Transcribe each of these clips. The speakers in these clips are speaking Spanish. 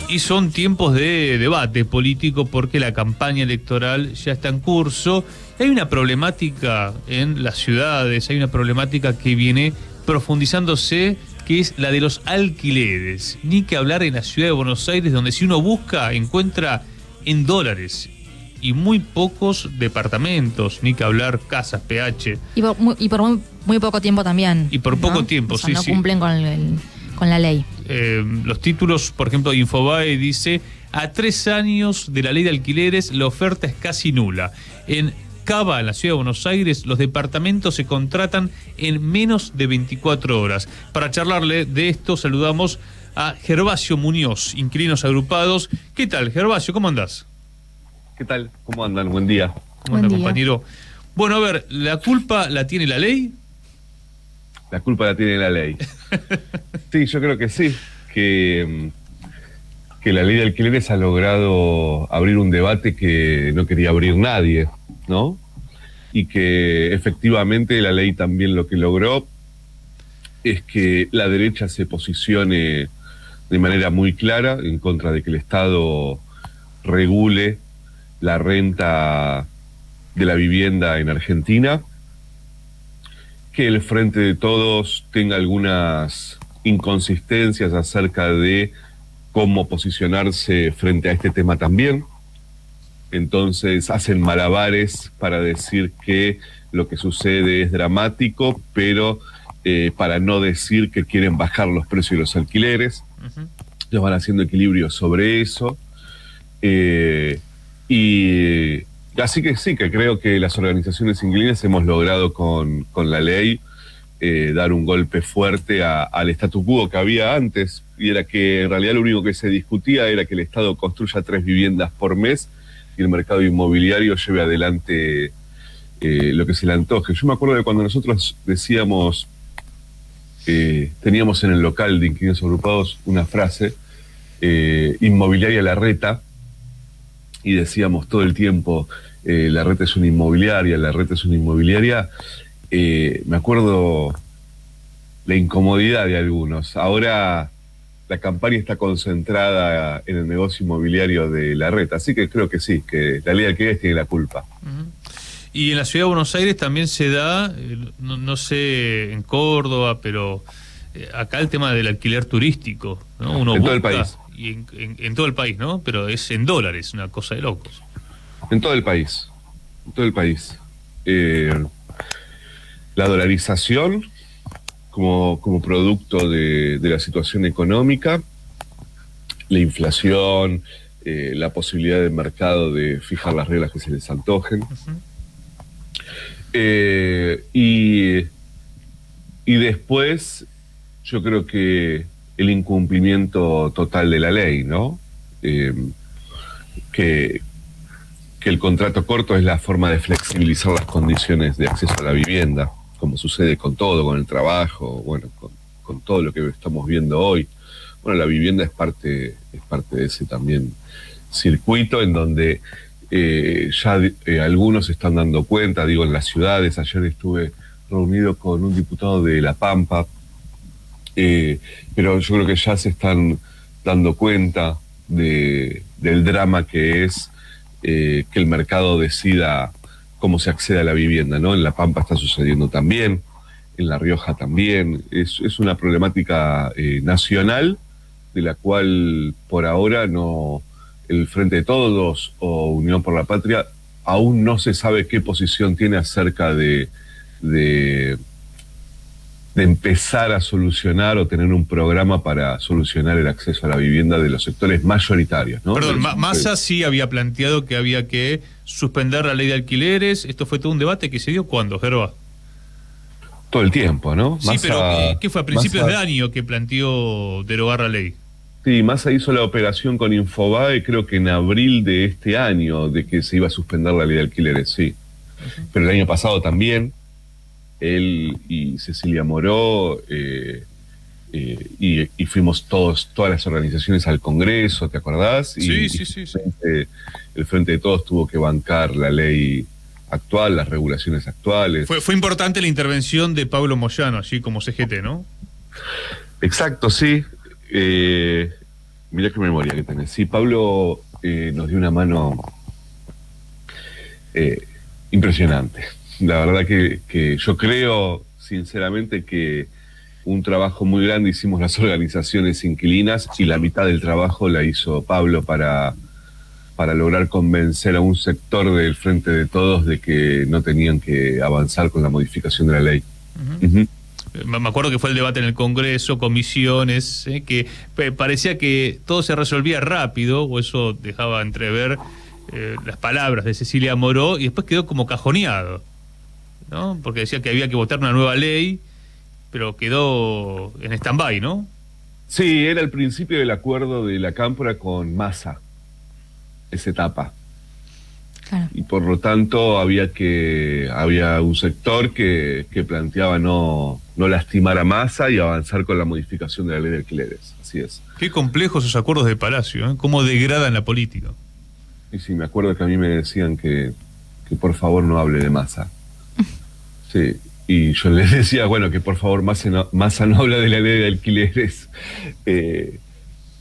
Y son tiempos de debate político porque la campaña electoral ya está en curso. Hay una problemática en las ciudades, hay una problemática que viene profundizándose, que es la de los alquileres. Ni que hablar en la ciudad de Buenos Aires, donde si uno busca, encuentra en dólares y muy pocos departamentos, ni que hablar casas, PH. Y por muy poco tiempo también. Y por poco ¿no? tiempo, o sea, sí, no sí. cumplen con la ley. Los títulos, por ejemplo, Infobae dice: a 3 años de la ley de alquileres, la oferta es casi nula. En Cava, en la ciudad de Buenos Aires, los departamentos se contratan en menos de 24 horas. Para charlarle de esto, saludamos a Gervasio Muñoz, Inquilinos Agrupados. ¿Qué tal, Gervasio? ¿Cómo andás? ¿Qué tal? ¿Cómo andan? Buen día. ¿Cómo anda, compañero? Bueno, a ver, ¿la culpa la tiene la ley? La culpa la tiene la ley. Sí, yo creo que sí, que la ley de alquileres ha logrado abrir un debate que no quería abrir nadie, ¿no? Y que efectivamente la ley también lo que logró es que la derecha se posicione de manera muy clara en contra de que el Estado regule la renta de la vivienda en Argentina, que el Frente de Todos tenga algunas inconsistencias acerca de cómo posicionarse frente a este tema también. Entonces hacen malabares para decir que lo que sucede es dramático, pero para no decir que quieren bajar los precios de los alquileres. Ellos van haciendo equilibrio sobre eso. Y así que sí, que creo que las organizaciones inquilinas hemos logrado con la ley dar un golpe fuerte al statu quo que había antes, y era que en realidad lo único que se discutía era que el Estado construya 3 viviendas por mes y el mercado inmobiliario lleve adelante lo que se le antoje. Yo me acuerdo de cuando nosotros decíamos, teníamos en el local de Inquilinos Agrupados una frase, inmobiliaria la reta, y decíamos todo el tiempo, la reta es una inmobiliaria, la reta es una inmobiliaria. Me acuerdo la incomodidad de algunos. Ahora la campaña está concentrada en el negocio inmobiliario de la reta, así que creo que sí, que la ley de alquileres tiene la culpa. Y en la ciudad de Buenos Aires también se da, no sé, en Córdoba, pero acá el tema del alquiler turístico, ¿no? Uno en busca, todo el país. Y en todo el país, ¿no? Pero es en dólares, una cosa de locos. En todo el país, en todo el país. La dolarización como producto de la situación económica, la inflación, la posibilidad del mercado de fijar las reglas que se les antojen. Y después yo creo que el incumplimiento total de la ley, ¿no? Que el contrato corto es la forma de flexibilizar las condiciones de acceso a la vivienda, como sucede con todo, con el trabajo, bueno, con todo lo que estamos viendo hoy. Bueno, la vivienda es parte de ese también circuito en donde ya algunos se están dando cuenta, digo, en las ciudades. Ayer estuve reunido con un diputado de La Pampa, pero yo creo que ya se están dando cuenta del drama que es que el mercado decida cómo se accede a la vivienda, ¿no? En La Pampa está sucediendo también, en La Rioja también. Es una problemática nacional, de la cual por ahora no, el Frente de Todos o Unión por la Patria aún no se sabe qué posición tiene acerca de empezar a solucionar o tener un programa para solucionar el acceso a la vivienda de los sectores mayoritarios, ¿no? Perdón, Massa sí había planteado que había que suspender la ley de alquileres. Esto fue todo un debate que se dio ¿cuándo, Gerva? Todo el tiempo, ¿no? Sí, Massa, pero ¿qué fue a principios Massa, de año que planteó derogar la ley? Sí, Massa hizo la operación con Infobae, creo que en abril de este año, de que se iba a suspender la ley de alquileres, sí. Pero el año pasado también, él y Cecilia Moró, y fuimos todas las organizaciones al Congreso, ¿te acordás? Sí. El Frente de Todos tuvo que bancar la ley actual, las regulaciones actuales. Fue importante la intervención de Pablo Moyano, allí como CGT, ¿no? Exacto, sí. mirá qué memoria que tenés. Sí, Pablo nos dio una mano impresionante. La verdad que yo creo, sinceramente, que un trabajo muy grande hicimos las organizaciones inquilinas y la mitad del trabajo la hizo Pablo para lograr convencer a un sector del Frente de Todos de que no tenían que avanzar con la modificación de la ley. Uh-huh. Me acuerdo que fue el debate en el Congreso, comisiones, que parecía que todo se resolvía rápido, o eso dejaba entrever las palabras de Cecilia Moró, y después quedó como cajoneado, ¿no? Porque decía que había que votar una nueva ley, pero quedó en stand-by, ¿no? Sí, era el principio del acuerdo de la Cámpora con Massa, esa etapa. Claro. Y por lo tanto había un sector que planteaba no lastimar a Massa y avanzar con la modificación de la ley de alquileres. Así es. Qué complejos esos acuerdos de Palacio, ¿eh? Cómo degradan la política. Y sí, me acuerdo que a mí me decían que por favor no hable de Massa. Sí, y yo les decía, bueno, que por favor Massa no habla de la ley de alquileres.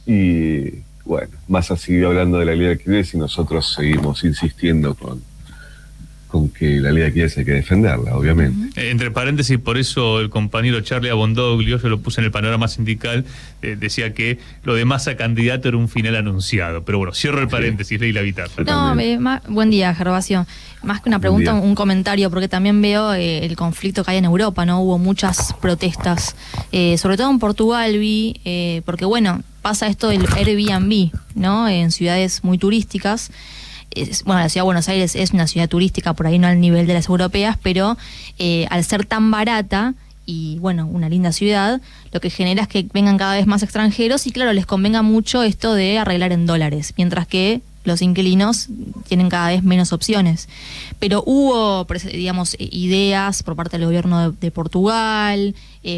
Y bueno, Massa siguió hablando de la ley de alquileres y nosotros seguimos insistiendo con que la ley de alquileres hay que defenderla, obviamente. Entre paréntesis, por eso el compañero Charlie Abondoglio, yo lo puse en el panorama sindical, decía que lo de Massa candidato era un final anunciado. Pero bueno, cierro el paréntesis, leí la guitarra. No, buen día, Gervasio. Más que una pregunta, un comentario, porque también veo el conflicto que hay en Europa, ¿no? Hubo muchas protestas, sobre todo en Portugal vi, porque bueno, pasa esto del Airbnb, ¿no? En ciudades muy turísticas. Bueno, la ciudad de Buenos Aires es una ciudad turística, por ahí no al nivel de las europeas, pero al ser tan barata y bueno, una linda ciudad, lo que genera es que vengan cada vez más extranjeros y claro, les convenga mucho esto de arreglar en dólares, mientras que los inquilinos tienen cada vez menos opciones. Pero hubo, digamos, ideas por parte del gobierno de Portugal,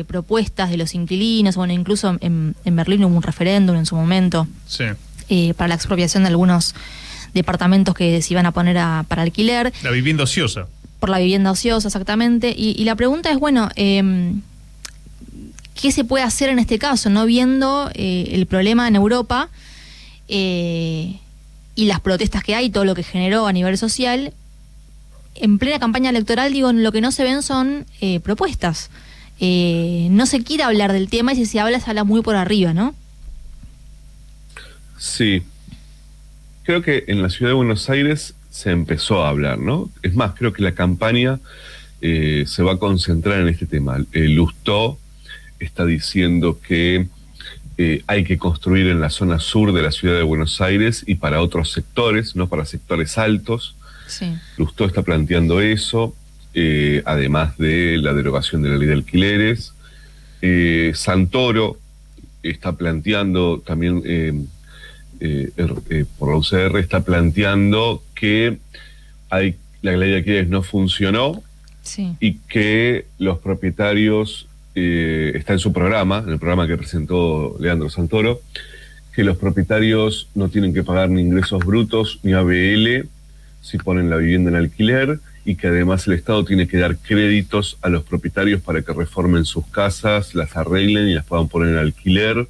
propuestas de los inquilinos, bueno, incluso en Berlín hubo un referéndum en su momento, sí, para la expropiación de algunos departamentos que se iban a poner para alquiler. La vivienda ociosa. Por la vivienda ociosa, exactamente. Y la pregunta es, bueno, ¿qué se puede hacer en este caso? No viendo el problema en Europa y las protestas que hay, todo lo que generó a nivel social. En plena campaña electoral, digo, lo que no se ven son propuestas. No se quiere hablar del tema y si se habla muy por arriba, ¿no? Sí. Creo que en la ciudad de Buenos Aires se empezó a hablar, ¿no? Es más, creo que la campaña se va a concentrar en este tema. Lustó está diciendo que hay que construir en la zona sur de la ciudad de Buenos Aires y para otros sectores, no para sectores altos. Sí. Lustó está planteando eso, además de la derogación de la ley de alquileres. Santoro está planteando también... por la UCR está planteando que la ley de alquileres no funcionó, sí, y que los propietarios, está en su programa, en el programa que presentó Leandro Santoro, que los propietarios no tienen que pagar ni ingresos brutos ni ABL si ponen la vivienda en alquiler, y que además el Estado tiene que dar créditos a los propietarios para que reformen sus casas, las arreglen y las puedan poner en alquiler.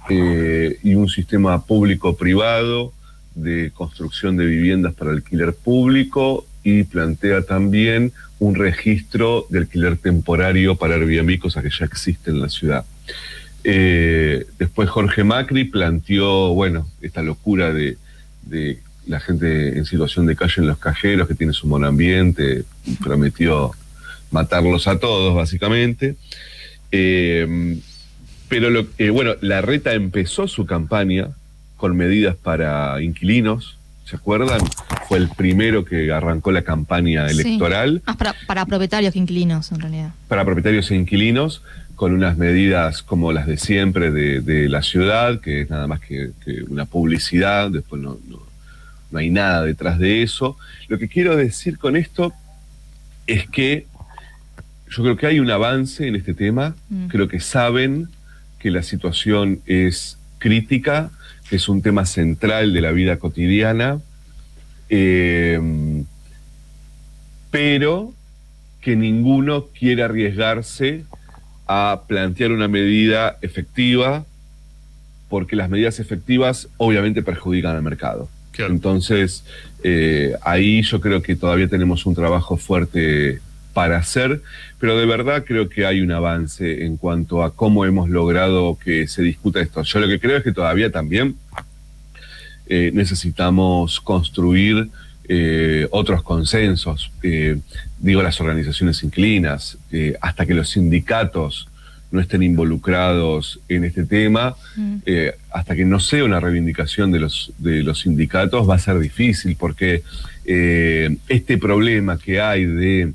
Y un sistema público-privado de construcción de viviendas para alquiler público, y plantea también un registro de alquiler temporario para Airbnb, cosa que ya existe en la ciudad. Después Jorge Macri planteó, bueno, esta locura de la gente en situación de calle en los cajeros, que tiene su monoambiente, prometió matarlos a todos, básicamente. Pero bueno, Larreta empezó su campaña con medidas para inquilinos, ¿se acuerdan? Fue el primero que arrancó la campaña electoral. Sí. Para propietarios que inquilinos, en realidad. Para propietarios e inquilinos, con unas medidas como las de siempre de la ciudad, que es nada más que una publicidad, después no hay nada detrás de eso. Lo que quiero decir con esto es que yo creo que hay un avance en este tema, creo que saben que la situación es crítica, que es un tema central de la vida cotidiana, pero que ninguno quiere arriesgarse a plantear una medida efectiva porque las medidas efectivas obviamente perjudican al mercado. Claro. Entonces, ahí yo creo que todavía tenemos un trabajo fuerte para hacer, pero de verdad creo que hay un avance en cuanto a cómo hemos logrado que se discuta esto. Yo lo que creo es que todavía también necesitamos construir otros consensos, digo las organizaciones inquilinas, hasta que los sindicatos no estén involucrados en este tema, hasta que no sea una reivindicación de los sindicatos, va a ser difícil, porque este problema que hay de,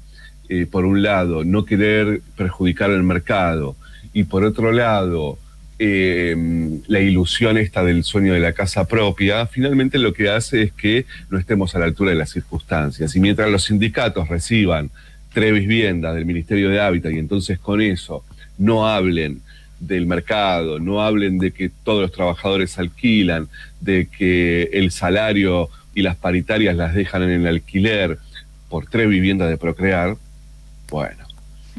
por un lado, no querer perjudicar al mercado, y por otro lado, la ilusión esta del sueño de la casa propia, finalmente lo que hace es que no estemos a la altura de las circunstancias. Y mientras los sindicatos reciban 3 viviendas del Ministerio de Hábitat y entonces con eso no hablen del mercado, no hablen de que todos los trabajadores alquilan, de que el salario y las paritarias las dejan en el alquiler por 3 viviendas de Procrear, bueno,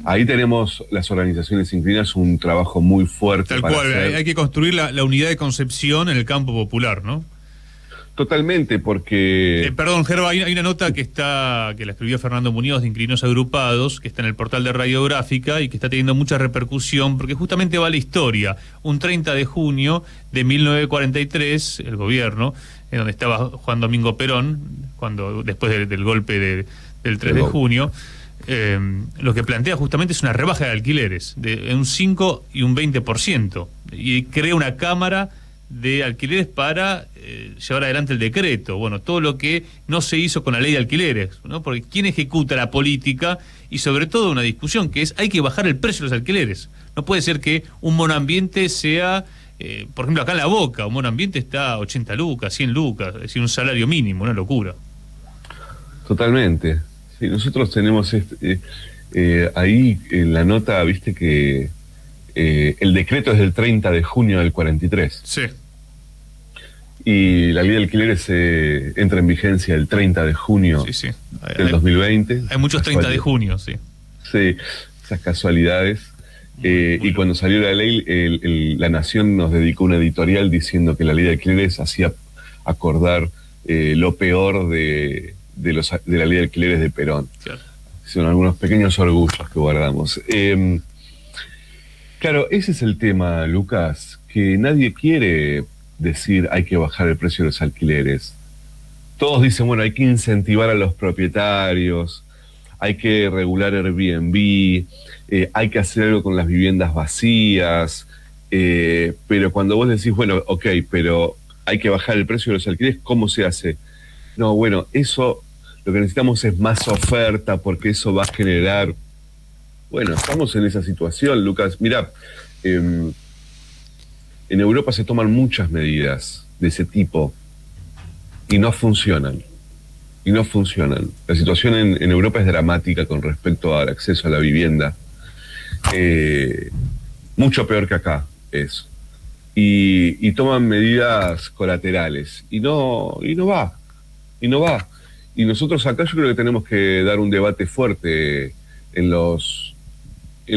ahí tenemos las organizaciones inquilinas un trabajo muy fuerte. Tal para cual, hacer. hay que construir la unidad de concepción en el campo popular, ¿no? Totalmente, porque... Perdón, Gerba, hay una nota que la escribió Fernando Muñoz de Inquilinos Agrupados, que está en el portal de Radiográfica y que está teniendo mucha repercusión, porque justamente va la historia. Un 30 de junio de 1943, el gobierno, en donde estaba Juan Domingo Perón, después del golpe del 3 de junio, lo que plantea justamente es una rebaja de alquileres de un 5 y un 20%, y crea una cámara de alquileres para llevar adelante el decreto. Bueno, todo lo que no se hizo con la ley de alquileres, ¿no? Porque ¿quién ejecuta la política? Y sobre todo una discusión que es, hay que bajar el precio de los alquileres. No puede ser que un monoambiente sea, por ejemplo, acá en La Boca, un monoambiente está a 80 lucas, 100 lucas, es decir, un salario mínimo, una locura. Totalmente. Sí, nosotros tenemos ahí en la nota, viste que el decreto es del 30 de junio del 43. Sí. Y la ley de alquileres entra en vigencia el 30 de junio del 2020. Hay muchos 30 de junio, sí. Sí, esas casualidades. Y cuando salió la ley, La Nación nos dedicó una editorial diciendo que la ley de alquileres hacía acordar lo peor de la ley de alquileres de Perón. Claro. Son algunos pequeños orgullos que guardamos. Claro, ese es el tema, Lucas, que nadie quiere decir hay que bajar el precio de los alquileres. Todos dicen, bueno, hay que incentivar a los propietarios, hay que regular Airbnb, hay que hacer algo con las viviendas vacías, pero cuando vos decís, bueno, ok, pero hay que bajar el precio de los alquileres, ¿cómo se hace? No, bueno, eso, lo que necesitamos es más oferta, porque eso va a generar... Bueno, estamos en esa situación, Lucas. Mirá, en Europa se toman muchas medidas de ese tipo y no funcionan. La situación en Europa es dramática con respecto al acceso a la vivienda. Mucho peor que acá es. Y toman medidas colaterales. Y no va. Y nosotros acá yo creo que tenemos que dar un debate fuerte en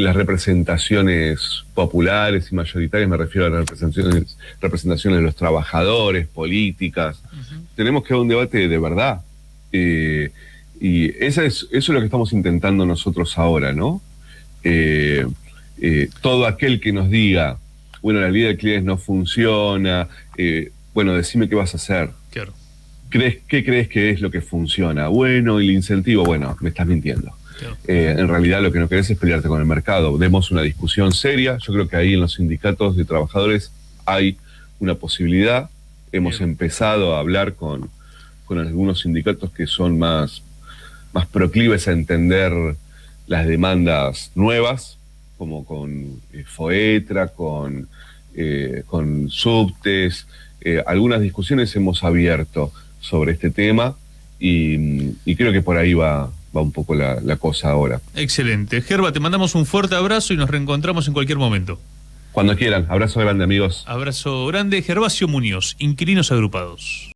las representaciones populares y mayoritarias, me refiero a las representaciones de los trabajadores, políticas. Tenemos que dar un debate de verdad. Y eso es lo que estamos intentando nosotros ahora, ¿no? Todo aquel que nos diga, bueno, la ley de alquileres no funciona, bueno, decime qué vas a hacer. Claro. ¿Qué crees que es lo que funciona? Bueno, y el incentivo, bueno, me estás mintiendo. Claro. En realidad lo que no querés es pelearte con el mercado. Demos una discusión seria. Yo creo que ahí en los sindicatos de trabajadores hay una posibilidad. Hemos empezado a hablar con algunos sindicatos que son más proclives a entender las demandas nuevas, como con FOETRA, con Subtes. Algunas discusiones hemos abierto sobre este tema y creo que por ahí va un poco la cosa ahora. Excelente. Gerba, te mandamos un fuerte abrazo y nos reencontramos en cualquier momento. Cuando quieran. Abrazo grande, amigos. Abrazo grande. Gervasio Muñoz, Inquilinos Agrupados.